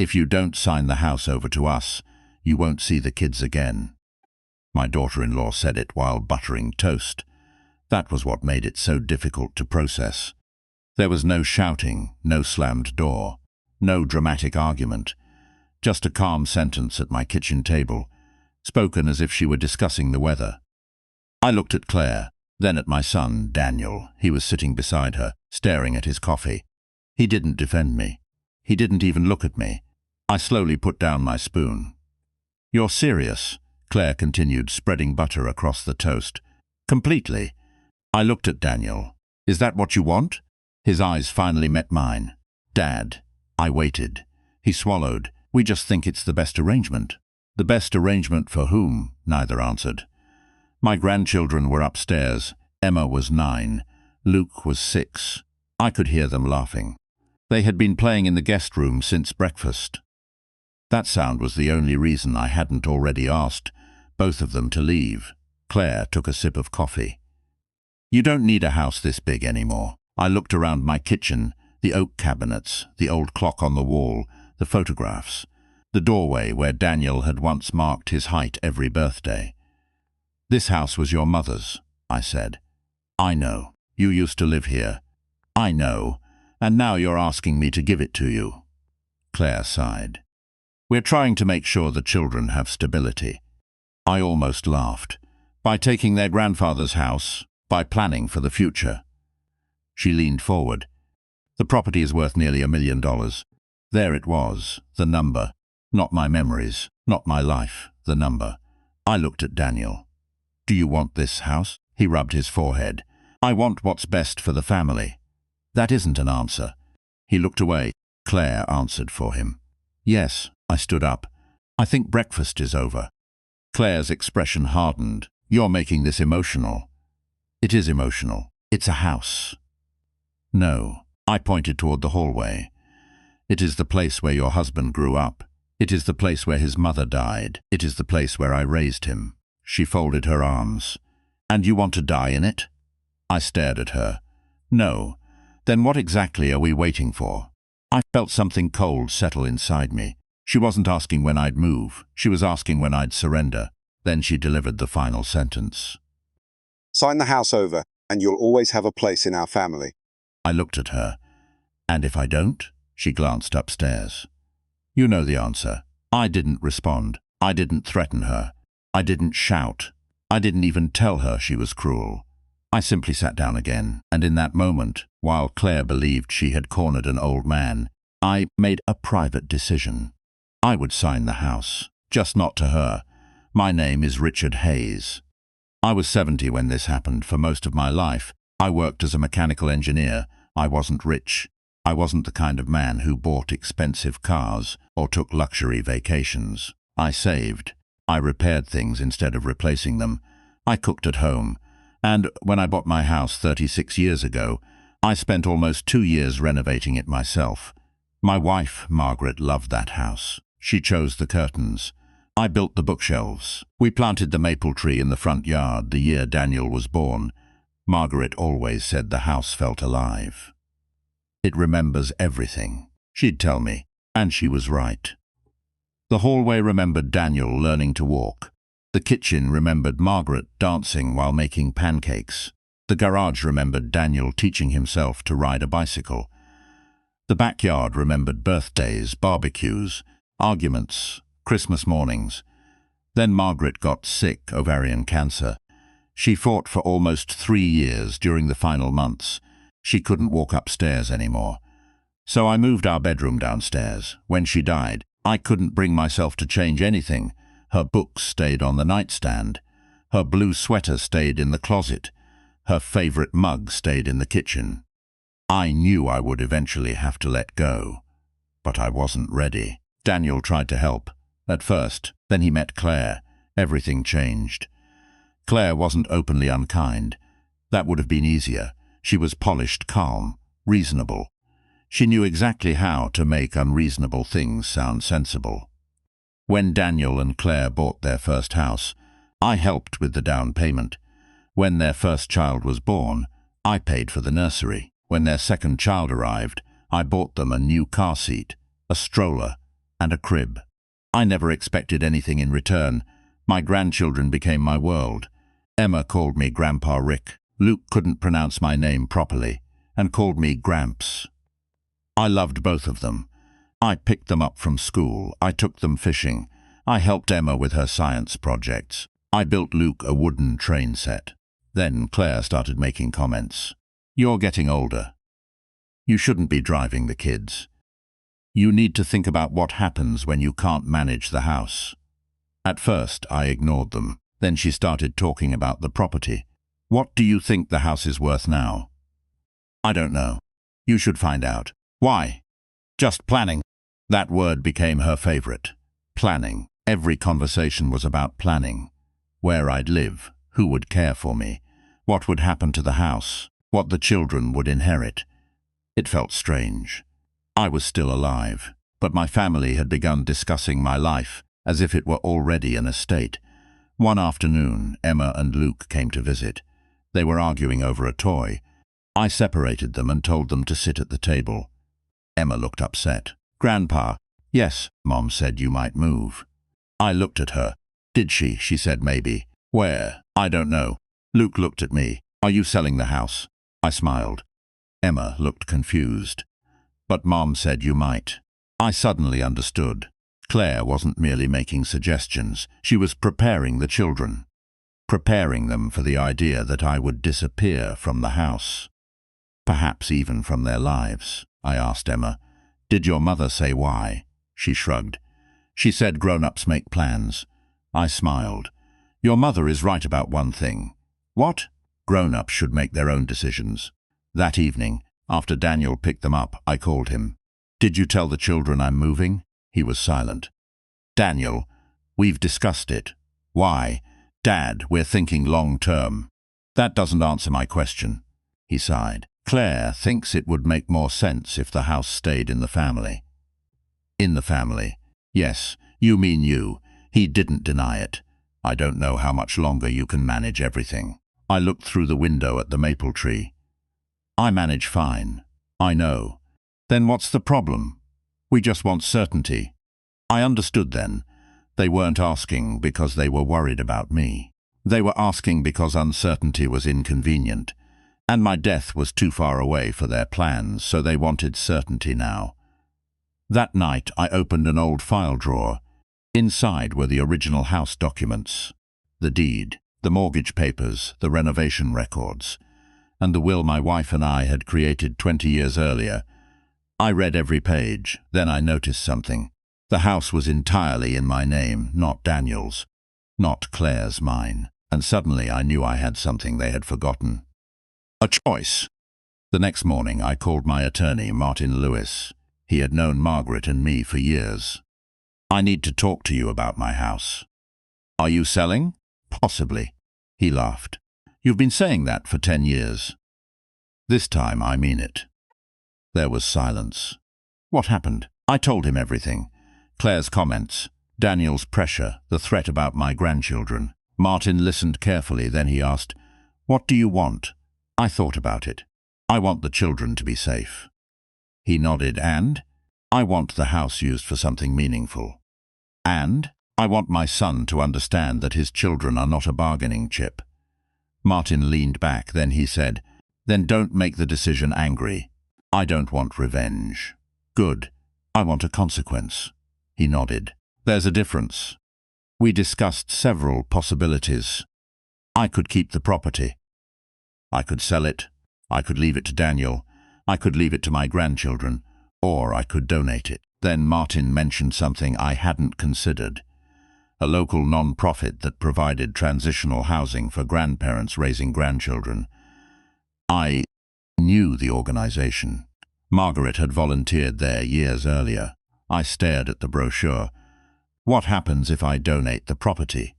If you don't sign the house over to us, you won't see the kids again. My daughter-in-law said it while buttering toast. That was what made it so difficult to process. There was no shouting, no slammed door, no dramatic argument, just a calm sentence at my kitchen table, spoken as if she were discussing the weather. I looked at Claire, then at my son, Daniel. He was sitting beside her, staring at his coffee. He didn't defend me. He didn't even look at me. I slowly put down my spoon. "You're serious?" Claire continued, spreading butter across the toast. "Completely." I looked at Daniel. "Is that what you want?" His eyes finally met mine. "Dad." I waited. He swallowed. "We just think it's the best arrangement." "The best arrangement for whom?" Neither answered. My grandchildren were upstairs. Emma was 9. Luke was 6. I could hear them laughing. They had been playing in the guest room since breakfast. That sound was the only reason I hadn't already asked both of them to leave. Claire took a sip of coffee. "You don't need a house this big anymore." I looked around my kitchen, the oak cabinets, the old clock on the wall, the photographs, the doorway where Daniel had once marked his height every birthday. "This house was your mother's," I said. "I know. You used to live here." "I know. And now you're asking me to give it to you." Claire sighed. "We're trying to make sure the children have stability." I almost laughed. By taking their grandfather's house, by planning for the future. She leaned forward. "The property is worth nearly $1 million. There it was, the number. Not my memories, not my life, the number. I looked at Daniel. "Do you want this house?" He rubbed his forehead. "I want what's best for the family." "That isn't an answer." He looked away. Claire answered for him. "Yes." I stood up. "I think breakfast is over." Claire's expression hardened. "You're making this emotional." "It is emotional. It's a house." "No." I pointed toward the hallway. "It is the place where your husband grew up. It is the place where his mother died. It is the place where I raised him." She folded her arms. "And you want to die in it?" I stared at her. "No. Then what exactly are we waiting for?" I felt something cold settle inside me. She wasn't asking when I'd move. She was asking when I'd surrender. Then she delivered the final sentence. "Sign the house over, and you'll always have a place in our family." I looked at her. "And if I don't?" She glanced upstairs. "You know the answer." I didn't respond. I didn't threaten her. I didn't shout. I didn't even tell her she was cruel. I simply sat down again, and in that moment, while Claire believed she had cornered an old man, I made a private decision. I would sign the house, just not to her. My name is Richard Hayes. I was 70 when this happened. For most of my life, I worked as a mechanical engineer. I wasn't rich. I wasn't the kind of man who bought expensive cars or took luxury vacations. I saved. I repaired things instead of replacing them. I cooked at home. And when I bought my house 36 years ago, I spent almost 2 years renovating it myself. My wife, Margaret, loved that house. She chose the curtains. I built the bookshelves. We planted the maple tree in the front yard the year Daniel was born. Margaret always said the house felt alive. "It remembers everything," she'd tell me, and she was right. The hallway remembered Daniel learning to walk. The kitchen remembered Margaret dancing while making pancakes. The garage remembered Daniel teaching himself to ride a bicycle. The backyard remembered birthdays, barbecues, arguments, Christmas mornings. Then Margaret got sick, ovarian cancer. She fought for almost 3 years during the final months. She couldn't walk upstairs anymore. So I moved our bedroom downstairs. When she died, I couldn't bring myself to change anything. Her books stayed on the nightstand. Her blue sweater stayed in the closet. Her favorite mug stayed in the kitchen. I knew I would eventually have to let go, but I wasn't ready. Daniel tried to help. At first, then he met Claire. Everything changed. Claire wasn't openly unkind. That would have been easier. She was polished, calm, reasonable. She knew exactly how to make unreasonable things sound sensible. When Daniel and Claire bought their first house, I helped with the down payment. When their first child was born, I paid for the nursery. When their second child arrived, I bought them a new car seat, a stroller, and a crib. I never expected anything in return. My grandchildren became my world. Emma called me Grandpa Rick. Luke couldn't pronounce my name properly and called me Gramps. I loved both of them. I picked them up from school. I took them fishing. I helped Emma with her science projects. I built Luke a wooden train set. Then Claire started making comments. "You're getting older. You shouldn't be driving the kids. You need to think about what happens when you can't manage the house." At first, I ignored them. Then she started talking about the property. "What do you think the house is worth now?" "I don't know. You should find out." "Why?" "Just planning." That word became her favorite. Planning. Every conversation was about planning. Where I'd live, who would care for me, what would happen to the house, what the children would inherit. It felt strange. I was still alive, but my family had begun discussing my life as if it were already an estate. One afternoon, Emma and Luke came to visit. They were arguing over a toy. I separated them and told them to sit at the table. Emma looked upset. "Grandpa." "Yes," Mom said, "you might move." I looked at her. "Did she?" She said, "Maybe." "Where?" "I don't know." Luke looked at me. "Are you selling the house?" I smiled. Emma looked confused. "But Mom said you might." I suddenly understood. Claire wasn't merely making suggestions. She was preparing the children. Preparing them for the idea that I would disappear from the house. Perhaps even from their lives. I asked Emma, "Did your mother say why?" She shrugged. "She said grown-ups make plans." I smiled. "Your mother is right about one thing." "What?" "Grown-ups should make their own decisions." That evening, after Daniel picked them up, I called him. "Did you tell the children I'm moving?" He was silent. "Daniel, we've discussed it." "Why?" "Dad, we're thinking long-term." "That doesn't answer my question." He sighed. "Claire thinks it would make more sense if the house stayed in the family." "In the family?" "Yes, you mean you." He didn't deny it. "I don't know how much longer you can manage everything." I looked through the window at the maple tree. "I manage fine." "I know." "Then what's the problem?" "We just want certainty." I understood then. They weren't asking because they were worried about me. They were asking because uncertainty was inconvenient, and my death was too far away for their plans, so they wanted certainty now. That night I opened an old file drawer. Inside were the original house documents, the deed, the mortgage papers, the renovation records, and the will my wife and I had created 20 years earlier. I read every page. Then I noticed something. The house was entirely in my name, not Daniel's, not Claire's, mine. And suddenly I knew I had something they had forgotten. A choice. The next morning I called my attorney, Martin Lewis. He had known Margaret and me for years. "I need to talk to you about my house." "Are you selling?" "Possibly." He laughed. "You've been saying that for 10 years. This time I mean it." There was silence. What happened? I told him everything. Claire's comments, Daniel's pressure, the threat about my grandchildren. Martin listened carefully, then he asked, "What do you want?" I thought about it. "I want the children to be safe." He nodded. "And?" "I want the house used for something meaningful." "And?" "I want my son to understand that his children are not a bargaining chip." Martin leaned back, then he said, "Then don't make the decision angry. I don't want revenge." "Good. I want a consequence." He nodded. "There's a difference." We discussed several possibilities. I could keep the property. I could sell it. I could leave it to Daniel. I could leave it to my grandchildren. Or I could donate it. Then Martin mentioned something I hadn't considered. A local non-profit that provided transitional housing for grandparents raising grandchildren. I knew the organization. Margaret had volunteered there years earlier. I stared at the brochure. "What happens if I donate the property?"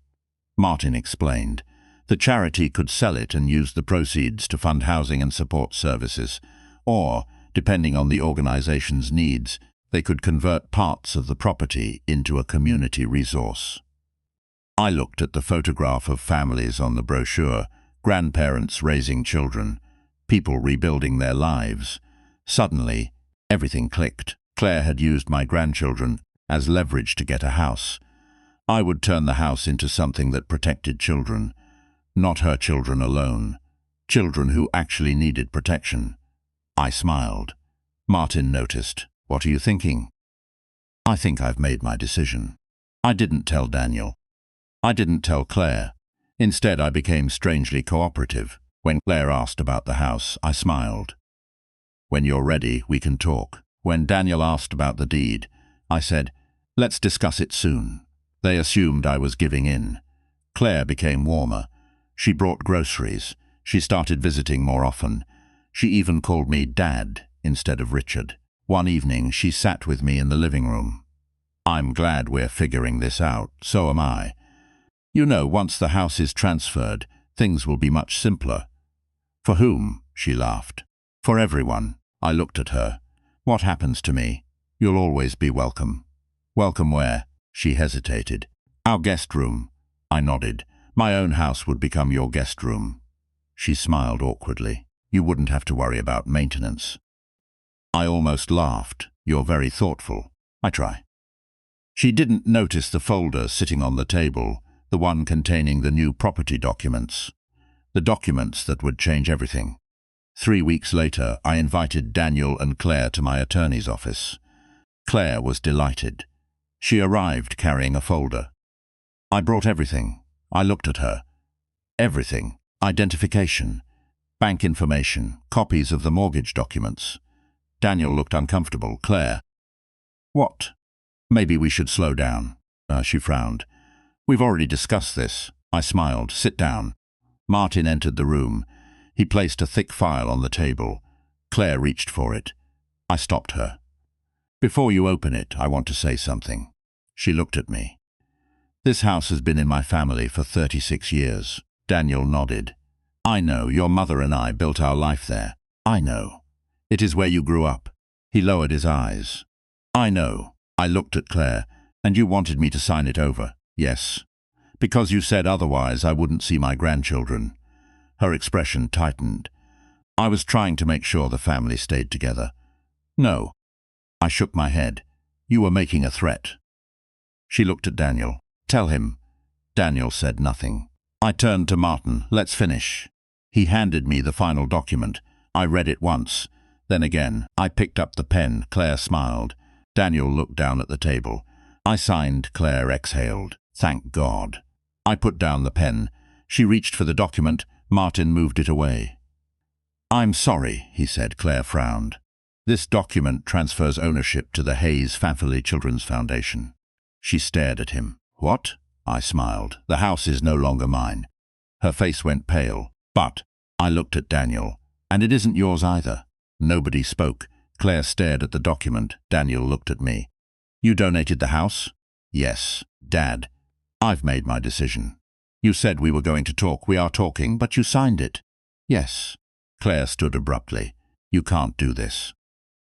Martin explained. The charity could sell it and use the proceeds to fund housing and support services. Or, depending on the organization's needs, they could convert parts of the property into a community resource. I looked at the photograph of families on the brochure, grandparents raising children, people rebuilding their lives. Suddenly, everything clicked. Claire had used my grandchildren as leverage to get a house. I would turn the house into something that protected children, not her children alone, children who actually needed protection. I smiled. Martin noticed. "What are you thinking?" "I think I've made my decision." I didn't tell Daniel. I didn't tell Claire. Instead, I became strangely cooperative. When Claire asked about the house, I smiled. "When you're ready, we can talk." When Daniel asked about the deed, I said, "Let's discuss it soon." They assumed I was giving in. Claire became warmer. She brought groceries. She started visiting more often. She even called me Dad instead of Richard. One evening, she sat with me in the living room. "I'm glad we're figuring this out, so am I. You know, once the house is transferred, things will be much simpler." "For whom?" She laughed. "For everyone." I looked at her. "What happens to me? You'll always be welcome." "Welcome where?" She hesitated. "Our guest room." I nodded. "My own house would become your guest room." She smiled awkwardly. "You wouldn't have to worry about maintenance." I almost laughed. "You're very thoughtful." "I try." She didn't notice the folder sitting on the table, the one containing the new property documents. The documents that would change everything. 3 weeks later, I invited Daniel and Claire to my attorney's office. Claire was delighted. She arrived carrying a folder. I brought everything. I looked at her. Everything. Identification, bank information, copies of the mortgage documents. Daniel looked uncomfortable. "Claire." "What?" "Maybe we should slow down." She frowned. "We've already discussed this." I smiled. "Sit down." Martin entered the room. He placed a thick file on the table. Claire reached for it. I stopped her. "Before you open it, I want to say something." She looked at me. "This house has been in my family for 36 years. Daniel nodded. "I know, your mother and I built our life there. I know. It is where you grew up." He lowered his eyes. "I know." I looked at Claire. "And you wanted me to sign it over?" "Yes. Because you said otherwise I wouldn't see my grandchildren." Her expression tightened. "I was trying to make sure the family stayed together." "No." I shook my head. "You were making a threat." She looked at Daniel. "Tell him." Daniel said nothing. I turned to Martin. "Let's finish." He handed me the final document. I read it once, then again. I picked up the pen. Claire smiled. Daniel looked down at the table. I signed. Claire exhaled. "Thank God." I put down the pen. She reached for the document. Martin moved it away. "I'm sorry," he said. Claire frowned. "This document transfers ownership to the Hayes Family Children's Foundation." She stared at him. "What?" I smiled. "The house is no longer mine." Her face went pale. "But," I looked at Daniel, "and it isn't yours either." Nobody spoke. Claire stared at the document. Daniel looked at me. "You donated the house?" "Yes." "Dad, I've made my decision. You said we were going to talk. We are talking, but you signed it." "Yes." Claire stood abruptly. "You can't do this."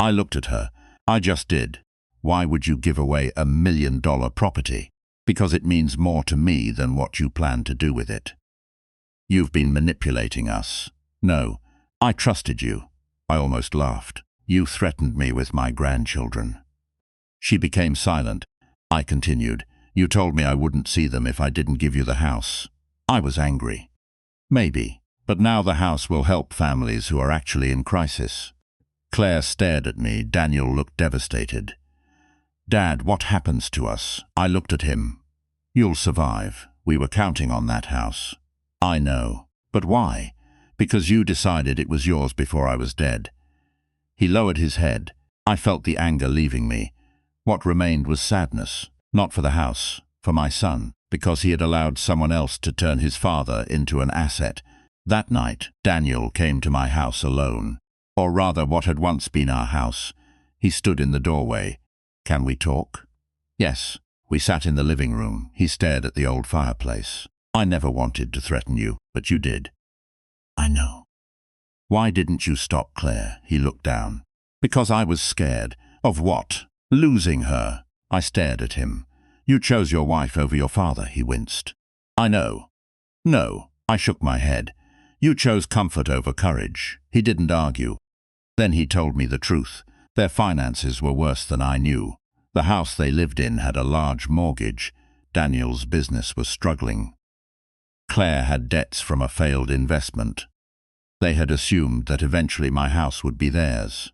I looked at her. "I just did." "Why would you give away $1 million property?" "Because it means more to me than what you plan to do with it." "You've been manipulating us." "No, I trusted you." I almost laughed. "You threatened me with my grandchildren." She became silent. I continued. "You told me I wouldn't see them if I didn't give you the house." I was angry. "Maybe, but now the house will help families who are actually in crisis." Claire stared at me. Daniel looked devastated. "Dad, what happens to us?" I looked at him. "You'll survive. We were counting on that house." "I know. But why?" "Because you decided it was yours before I was dead." He lowered his head. I felt the anger leaving me. What remained was sadness, not for the house, for my son, because he had allowed someone else to turn his father into an asset. That night, Daniel came to my house alone, or rather what had once been our house. He stood in the doorway. "Can we talk?" "Yes." We sat in the living room. He stared at the old fireplace. "I never wanted to threaten you, but you did." "I know." "Why didn't you stop Claire?" He looked down. "Because I was scared." "Of what?" "Losing her." I stared at him. "You chose your wife over your father," he winced. "I know." "No." I shook my head. "You chose comfort over courage." He didn't argue. Then he told me the truth. Their finances were worse than I knew. The house they lived in had a large mortgage. Daniel's business was struggling. Claire had debts from a failed investment. They had assumed that eventually my house would be theirs.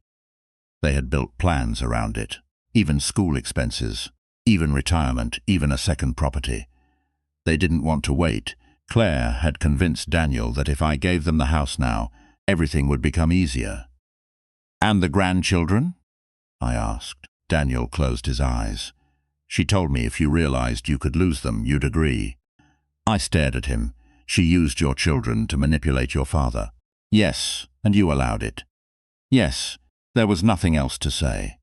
They had built plans around it, even school expenses, even retirement, even a second property. They didn't want to wait. Claire had convinced Daniel that if I gave them the house now, everything would become easier. "And the grandchildren?" I asked. Daniel closed his eyes. "She told me if you realized you could lose them, you'd agree." I stared at him. "She used your children to manipulate your father." "Yes, and you allowed it." "Yes." There was nothing else to say.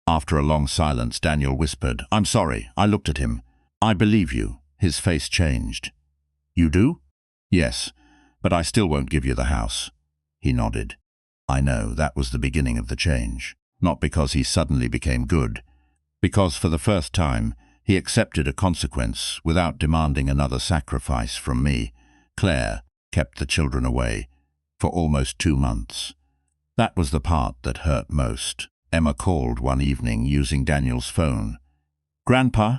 After a long silence, Daniel whispered, "I'm sorry." I looked at him. "I believe you." His face changed. "You do?" "Yes, but I still won't give you the house." He nodded. I know that was the beginning of the change. Not because he suddenly became good, because for the first time he accepted a consequence without demanding another sacrifice from me. Claire kept the children away for almost 2 months. That was the part that hurt most. Emma called one evening using Daniel's phone. "Grandpa?"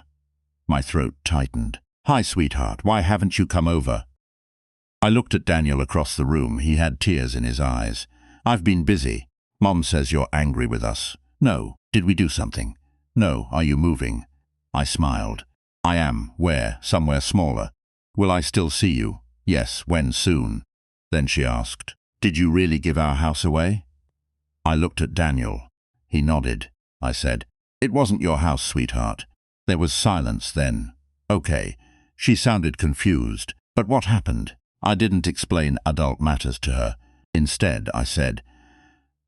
My throat tightened. "Hi, sweetheart, why haven't you come over?" I looked at Daniel across the room. He had tears in his eyes. "I've been busy. Mom says you're angry with us." "No." "Did we do something?" "No." "Are you moving?" I smiled. "I am." "Where?" "Somewhere smaller." "Will I still see you?" "Yes." "When?" "Soon." Then she asked, "Did you really give our house away?" I looked at Daniel. He nodded. I said, "It wasn't your house, sweetheart." There was silence then. "Okay." She sounded confused. "But what happened?" I didn't explain adult matters to her. Instead, I said,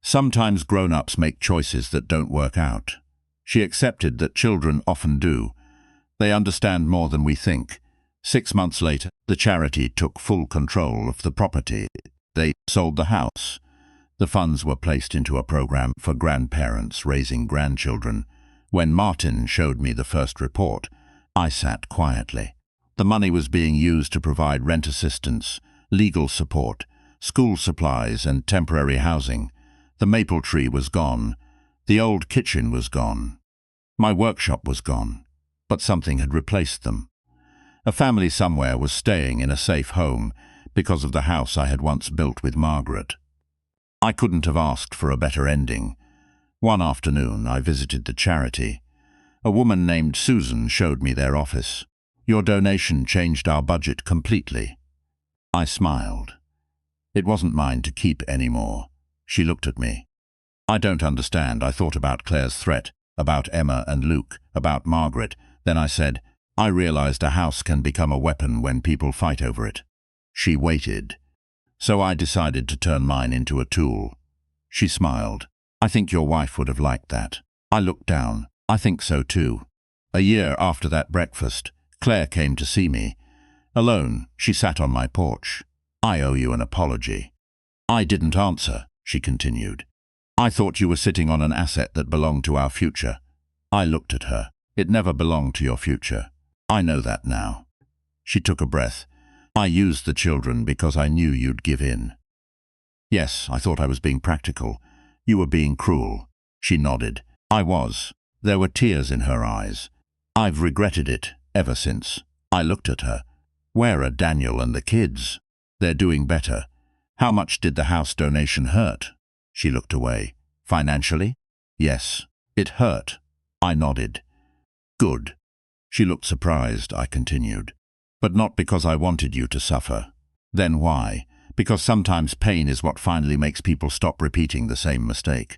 "Sometimes grown-ups make choices that don't work out." She accepted that children often do. They understand more than we think. 6 months later, the charity took full control of the property. They sold the house. The funds were placed into a program for grandparents raising grandchildren. When Martin showed me the first report, I sat quietly. The money was being used to provide rent assistance, legal support, school supplies, and temporary housing. The maple tree was gone. The old kitchen was gone. My workshop was gone. But something had replaced them. A family somewhere was staying in a safe home because of the house I had once built with Margaret. I couldn't have asked for a better ending. One afternoon, I visited the charity. A woman named Susan showed me their office. "Your donation changed our budget completely." I smiled. It wasn't mine to keep anymore. She looked at me. "I don't understand." I thought about Claire's threat, about Emma and Luke, about Margaret. Then I said, "I realized a house can become a weapon when people fight over it." She waited. "So I decided to turn mine into a tool." She smiled. "I think your wife would have liked that." I looked down. "I think so too." A year after that breakfast, Claire came to see me. Alone, she sat on my porch. "I owe you an apology." "I didn't answer," she continued. "I thought you were sitting on an asset that belonged to our future." I looked at her. "It never belonged to your future. I know that now." She took a breath. "I used the children because I knew you'd give in." "Yes, I thought I was being practical. You were being cruel." She nodded. "I was." There were tears in her eyes. "I've regretted it ever since." I looked at her. "Where are Daniel and the kids?" "They're doing better." "How much did the house donation hurt?" She looked away. "Financially?" "Yes." "It hurt." I nodded. "Good." She looked surprised. I continued. "But not because I wanted you to suffer." "Then why?" "Because sometimes pain is what finally makes people stop repeating the same mistake."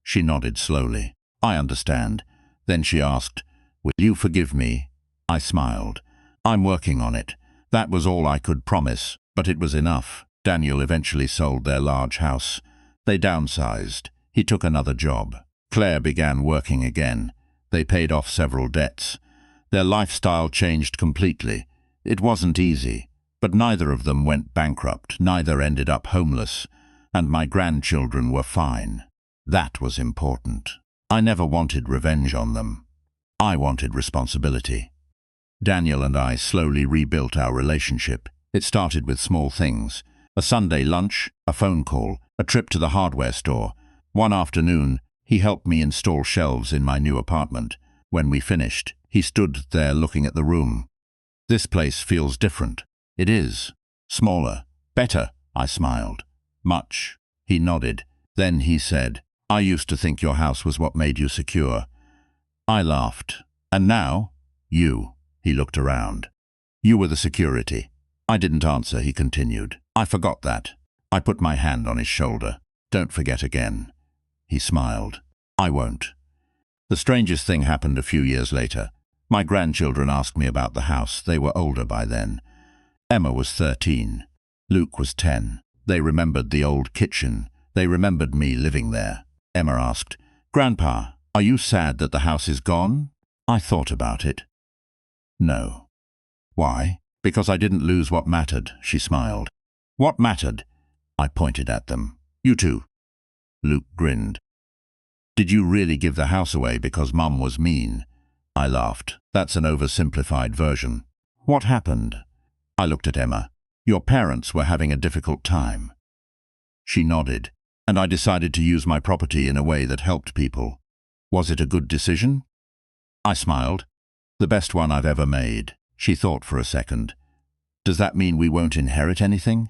She nodded slowly. "I understand." Then she asked, "Will you forgive me?" I smiled. "I'm working on it." That was all I could promise, but it was enough. Daniel eventually sold their large house. They downsized. He took another job. Claire began working again. They paid off several debts. Their lifestyle changed completely. It wasn't easy, but neither of them went bankrupt, neither ended up homeless, and my grandchildren were fine. That was important. I never wanted revenge on them. I wanted responsibility. Daniel and I slowly rebuilt our relationship. It started with small things: a Sunday lunch, a phone call, a trip to the hardware store. One afternoon, He helped me install shelves in my new apartment. When we finished, he stood there looking at the room. "This place feels different." "It is. Smaller. Better," I smiled. "Much." He nodded. Then he said, "I used to think your house was what made you secure." I laughed. "And now?" "You." He looked around. "You were the security." I didn't answer, he continued. "I forgot that." I put my hand on his shoulder. "Don't forget again." He smiled. "I won't." The strangest thing happened a few years later. My grandchildren asked me about the house. They were older by then. Emma was 13. Luke was 10. They remembered the old kitchen. They remembered me living there. Emma asked, "Grandpa, are you sad that the house is gone?" I thought about it. "No." "Why?" "Because I didn't lose what mattered," she smiled. "What mattered?" I pointed at them. "You two." Luke grinned. "Did you really give the house away because Mum was mean?" I laughed. "That's an oversimplified version." "What happened?" I looked at Emma. "Your parents were having a difficult time." She nodded, and I decided to use my property in a way that helped people. Was it a good decision? I smiled. "The best one I've ever made." She thought for a second. "Does that mean we won't inherit anything?"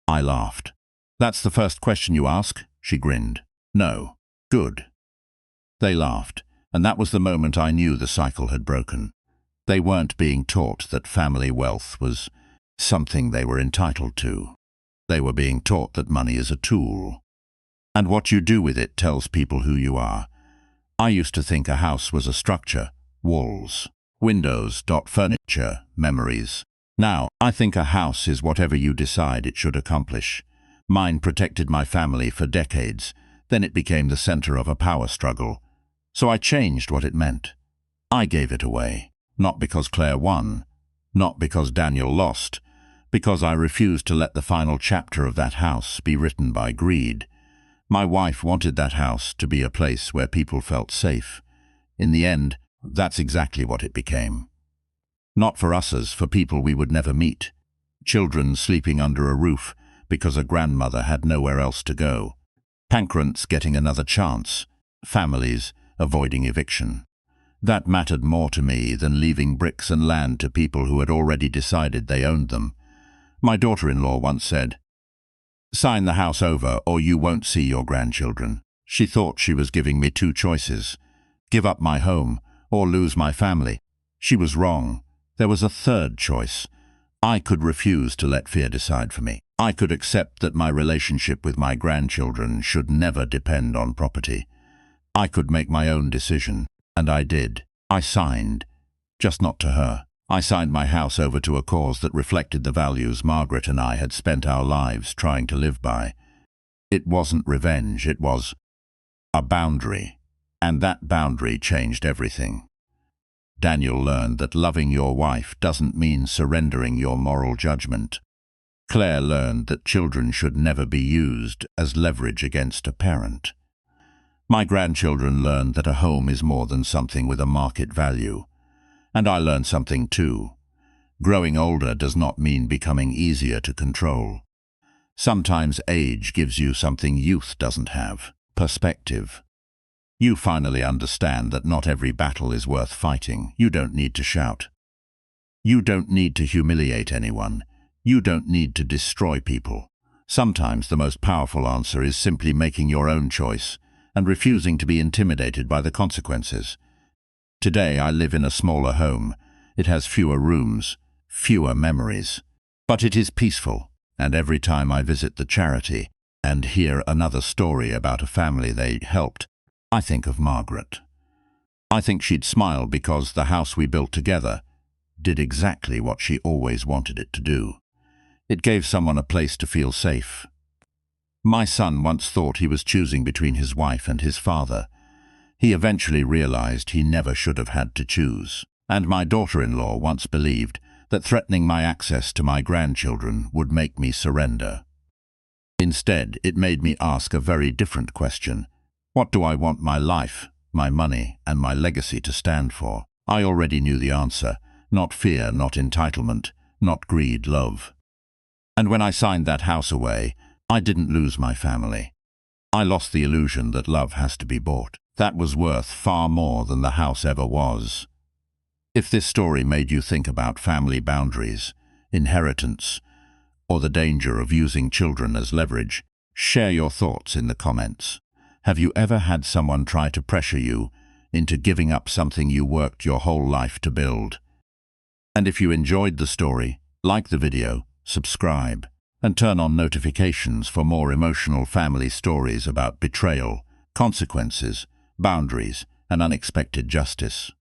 I laughed. "That's the first question you ask," she grinned. "No." "Good." They laughed, and that was the moment I knew the cycle had broken. They weren't being taught that family wealth was something they were entitled to. They were being taught that money is a tool, and what you do with it tells people who you are. I used to think a house was a structure, walls, windows, furniture, memories. Now, I think a house is whatever you decide it should accomplish. Mine protected my family for decades, then it became the center of a power struggle. So I changed what it meant. I gave it away, not because Claire won, not because Daniel lost, because I refused to let the final chapter of that house be written by greed. My wife wanted that house to be a place where people felt safe. In the end, that's exactly what it became. Not for us as for people we would never meet. Children sleeping under a roof because a grandmother had nowhere else to go. Parents getting another chance. Families avoiding eviction. That mattered more to me than leaving bricks and land to people who had already decided they owned them. My daughter-in-law once said, "Sign the house over or you won't see your grandchildren." She thought she was giving me two choices: give up my home or lose my family. She was wrong. There was a third choice. I could refuse to let fear decide for me. I could accept that my relationship with my grandchildren should never depend on property. I could make my own decision, and I did. I signed, just not to her. I signed my house over to a cause that reflected the values Margaret and I had spent our lives trying to live by. It wasn't revenge, it was a boundary, and that boundary changed everything. Daniel learned that loving your wife doesn't mean surrendering your moral judgment. Claire learned that children should never be used as leverage against a parent. My grandchildren learned that a home is more than something with a market value. And I learned something too. Growing older does not mean becoming easier to control. Sometimes age gives you something youth doesn't have: perspective. You finally understand that not every battle is worth fighting. You don't need to shout. You don't need to humiliate anyone. You don't need to destroy people. Sometimes the most powerful answer is simply making your own choice and refusing to be intimidated by the consequences. Today I live in a smaller home. It has fewer rooms, fewer memories. But it is peaceful, and every time I visit the charity and hear another story about a family they helped, I think of Margaret. I think she'd smile because the house we built together did exactly what she always wanted it to do. It gave someone a place to feel safe. My son once thought he was choosing between his wife and his father. He eventually realized he never should have had to choose. And my daughter-in-law once believed that threatening my access to my grandchildren would make me surrender. Instead, it made me ask a very different question. What do I want my life, my money, and my legacy to stand for? I already knew the answer. Not fear, not entitlement, not greed, love. And when I signed that house away, I didn't lose my family. I lost the illusion that love has to be bought. That was worth far more than the house ever was. If this story made you think about family boundaries, inheritance, or the danger of using children as leverage, share your thoughts in the comments. Have you ever had someone try to pressure you into giving up something you worked your whole life to build? And if you enjoyed the story, like the video, subscribe, and turn on notifications for more emotional family stories about betrayal, consequences, boundaries, and unexpected justice.